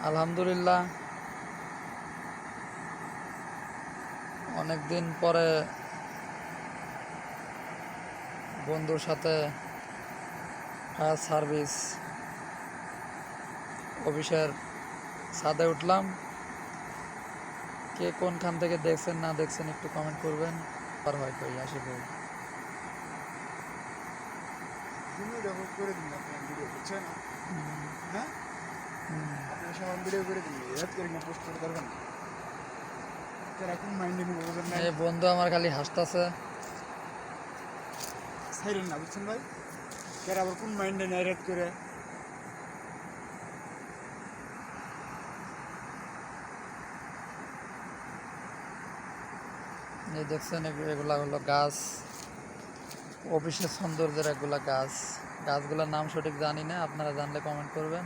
আলহামদুলিল্লাহ, অনেক দিন পরে বন্ধুর সাথে ফায়ার সার্ভিস অফিসের ছাদে উঠলাম। কে কোনখান থেকে দেখছেন না দেখছেন একটু কমেন্ট করবেন। আর হয় কই আসি বই ভিডিও করে দিন আপনার ভিডিও বুঝছেন। হ্যাঁ, আপনার সব ভিডিও করে দিন, এড করে না পোস্ট করে দরকার নেই। এখন মাইন্ডে নিয়ে বুঝেন না, এই বন্ধু আমার খালি হাসতেছে। সাইলেন না বুঝছেন ভাই, কেরা আবার কোন মাইন্ডে নিয়ে এড করে। এই দেখছেন এগুলা হলো গাছ, অফিসের সৌন্দর্যের এগুলা গাছ। গাছগুলোর নাম সঠিক জানি না, আপনারা জানলে কমেন্ট করবেন।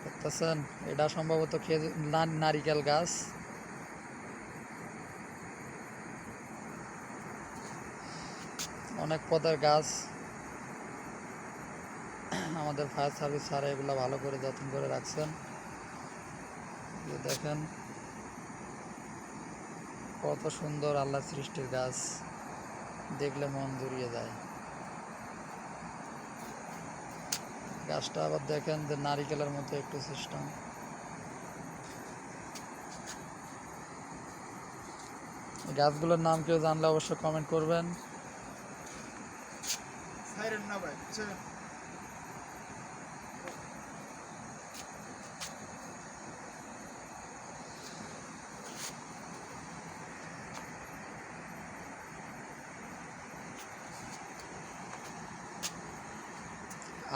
দেখতেছেন, এটা সম্ভবত নারিকেল গাছ। অনেক পদের গাছ। আমাদের ফায়ার সার্ভিস স্যার এগুলো ভালো করে যত্ন করে রাখছেন। দেখেন কত সুন্দর আল্লাহ সৃষ্টির গাছ, দেখলে মন জুড়িয়ে যায়। গাছটা আবার দেখেন যে নারিকেলের মতো একটু সিস্টেম। গাছগুলোর নাম কেউ জানলে অবশ্যই কমেন্ট করবেন। সাইলেন না ভাই বুঝছেন।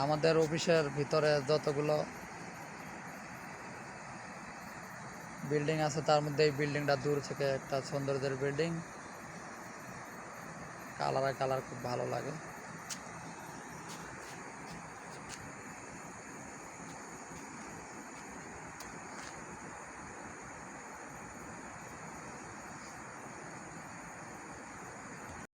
আমাদের অফিসের ভিতরে যতগুলো বিল্ডিং আছে তার মধ্যে এই বিল্ডিংটা দূর থেকে একটা সৌন্দর্যের বিল্ডিং। কালার খুব ভালো লাগে।